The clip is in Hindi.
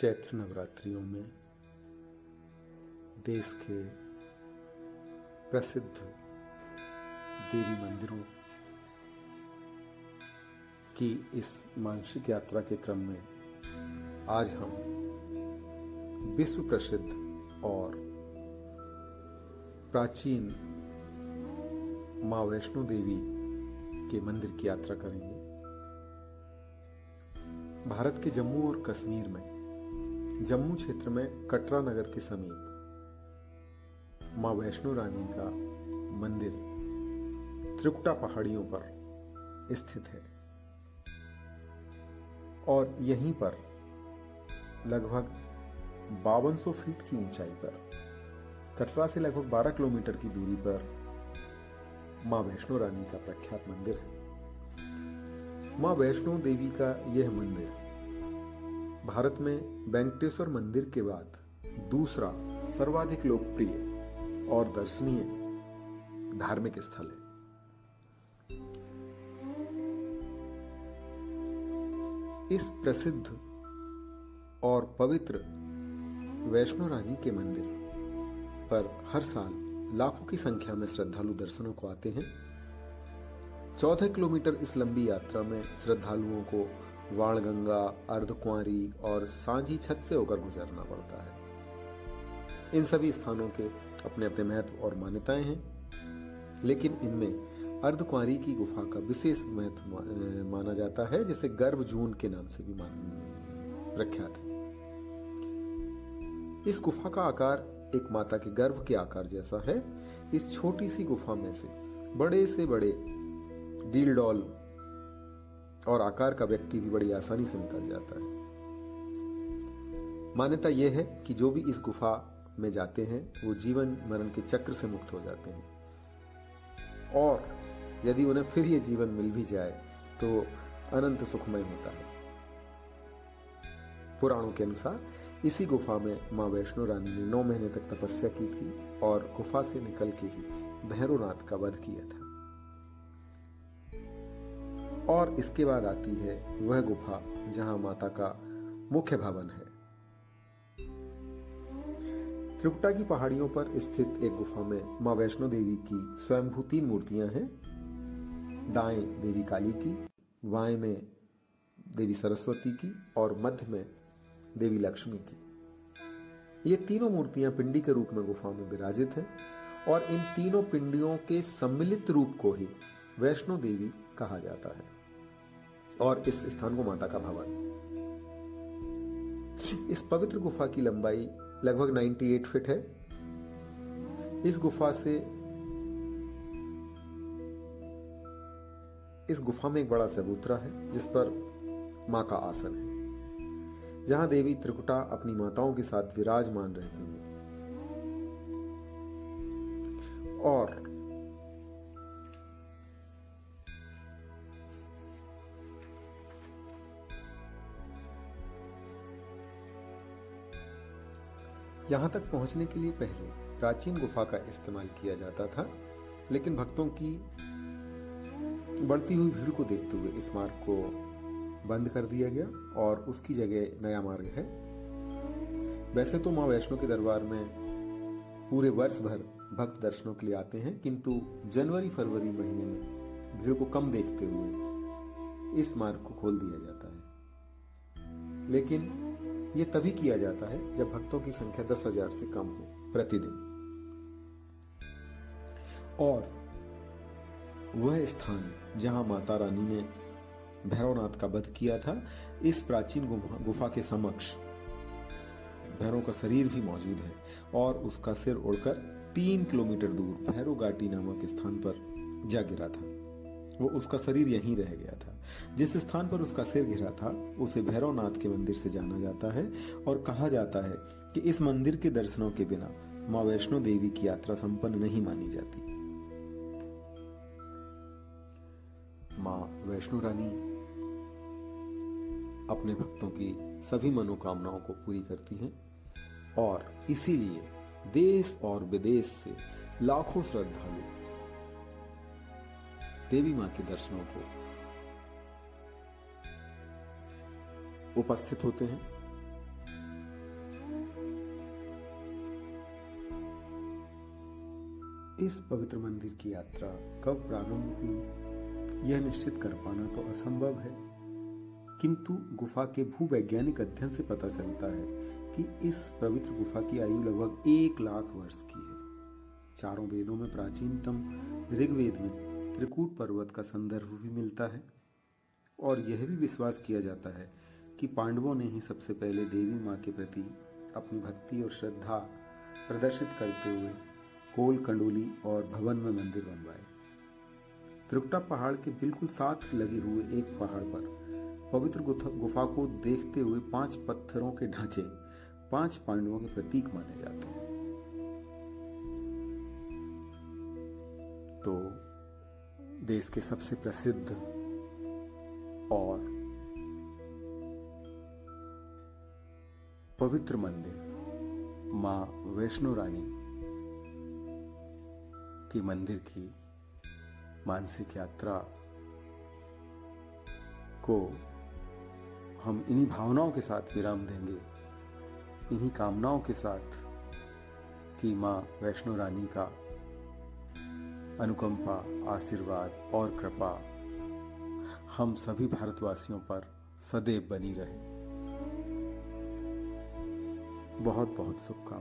चैत्र नवरात्रियों में देश के प्रसिद्ध देवी मंदिरों की इस मानसिक यात्रा के क्रम में आज हम विश्व प्रसिद्ध और प्राचीन मां वैष्णो देवी के मंदिर की यात्रा करेंगे। भारत के जम्मू और कश्मीर में जम्मू क्षेत्र में कटरा नगर के समीप मां वैष्णो रानी का मंदिर त्रिकुटा पहाड़ियों पर स्थित है और यहीं पर लगभग 5200 फीट की ऊंचाई पर कटरा से लगभग 12 किलोमीटर की दूरी पर मां वैष्णो रानी का प्रख्यात मंदिर है। मां वैष्णो देवी का यह मंदिर भारत में वेंकटेश्वर मंदिर के बाद दूसरा सर्वाधिक लोकप्रिय और दर्शनीय धार्मिक स्थल है। इस प्रसिद्ध और पवित्र वैष्णो रानी के मंदिर पर हर साल लाखों की संख्या में श्रद्धालु दर्शनों को आते हैं। 14 किलोमीटर इस लंबी यात्रा में श्रद्धालुओं को वाणगंगा, अर्धकुंवारी और सांझी छत से होकर गुजरना पड़ता है। इन सभी स्थानों के अपने अपने महत्व और मान्यताएं हैं, लेकिन इनमें अर्धकुंवारी की गुफा का विशेष महत्व माना जाता है, जिसे गर्भजून के नाम से भी प्रख्यात है। इस गुफा का आकार एक माता के गर्भ के आकार जैसा है। इस छोटी सी गुफा में से बड़े डील डॉल और आकार का व्यक्ति भी बड़ी आसानी से निकल जाता है। मान्यता यह है कि जो भी इस गुफा में जाते हैं वो जीवन मरण के चक्र से मुक्त हो जाते हैं और यदि उन्हें फिर ये जीवन मिल भी जाए तो अनंत सुखमय होता है। पुराणों के अनुसार इसी गुफा में मां वैष्णो रानी ने 9 महीने तक तपस्या की थी और गुफा से निकल के ही भैरवनाथ का वध किया था। और इसके बाद आती है वह गुफा जहां माता का मुख्य भवन है। त्रिकुटा की पहाड़ियों पर स्थित एक गुफा में मां वैष्णो देवी की स्वयंभू 3 मूर्तियां हैं। दाएं देवी काली की, बाएं में देवी सरस्वती की और मध्य में देवी लक्ष्मी की। ये तीनों मूर्तियां पिंडी के रूप में गुफा में विराजित हैं और इन तीनों पिंडियों के सम्मिलित रूप को ही वैष्णो देवी कहा जाता है और इस स्थान को माता का भवन। इस पवित्र गुफा की लंबाई लगभग 98 फीट है। इस गुफा में एक बड़ा चबूतरा है जिस पर मां का आसन है, जहां देवी त्रिकुटा अपनी माताओं के साथ विराजमान रहती हैं। और यहां तक पहुंचने के लिए पहले प्राचीन गुफा का इस्तेमाल किया जाता था, लेकिन भक्तों की बढ़ती हुई भीड़ को देखते हुए इस मार्ग को बंद कर दिया गया और उसकी जगह नया मार्ग है। वैसे तो मां वैष्णो के दरबार में पूरे वर्ष भर भक्त दर्शनों के लिए आते हैं, किंतु जनवरी-फरवरी महीने में भीड़ को कम देखते हुए इस मार्ग को खोल दिया जाता है। लेकिन यह तभी किया जाता है जब भक्तों की संख्या 10,000 से कम हो प्रतिदिन। और वह स्थान जहां माता रानी ने भैरवनाथ का वध किया था, इस प्राचीन गुफा के समक्ष भैरव का शरीर भी मौजूद है और उसका सिर उड़कर 3 किलोमीटर दूर भैरव घाटी नामक स्थान पर जा गिरा था। वो उसका शरीर यहीं रह गया था। जिस स्थान पर उसका सिर गिरा था उसे भैरवनाथ के मंदिर से जाना जाता है और कहा जाता है कि इस मंदिर के दर्शनों के बिना मां वैष्णो देवी की यात्रा संपन्न नहीं मानी जाती। मां वैष्णो रानी अपने भक्तों की सभी मनोकामनाओं को पूरी करती हैं और इसीलिए देश और विदेश से लाखों श्रद्धालु देवी मां के दर्शनों को उपस्थित होते हैं। इस पवित्र मंदिर की यात्रा कब प्रारंभ हुई यह निश्चित कर पाना तो असंभव है, किंतु गुफा के भूवैज्ञानिक अध्ययन से पता चलता है कि इस पवित्र गुफा की आयु लगभग 1,00,000 वर्ष की है। चारों वेदों में प्राचीनतम ऋग्वेद में त्रिकूट पर्वत का संदर्भ भी मिलता है और यह भी विश्वास किया जाता है कि पांडवों ने ही सबसे पहले देवी माँ के प्रति अपनी भक्ति और श्रद्धा प्रदर्शित करते हुए कोल कंडोली और भवन में मंदिर बनवाए। त्रिकुटा पहाड़ के बिल्कुल साथ लगे हुए एक पहाड़ पर पवित्र गुफा को देखते हुए 5 पत्थरों के ढांचे 5 पांडवों के प्रतीक माने जाते हैं। तो देश के सबसे प्रसिद्ध और पवित्र मंदिर मां वैष्णो रानी के मंदिर की मानसिक यात्रा को हम इन्हीं भावनाओं के साथ विराम देंगे, इन्हीं कामनाओं के साथ कि मां वैष्णो रानी का अनुकंपा, आशीर्वाद और कृपा हम सभी भारतवासियों पर सदैव बनी रहे। बहुत बहुत शुभकामनाएं।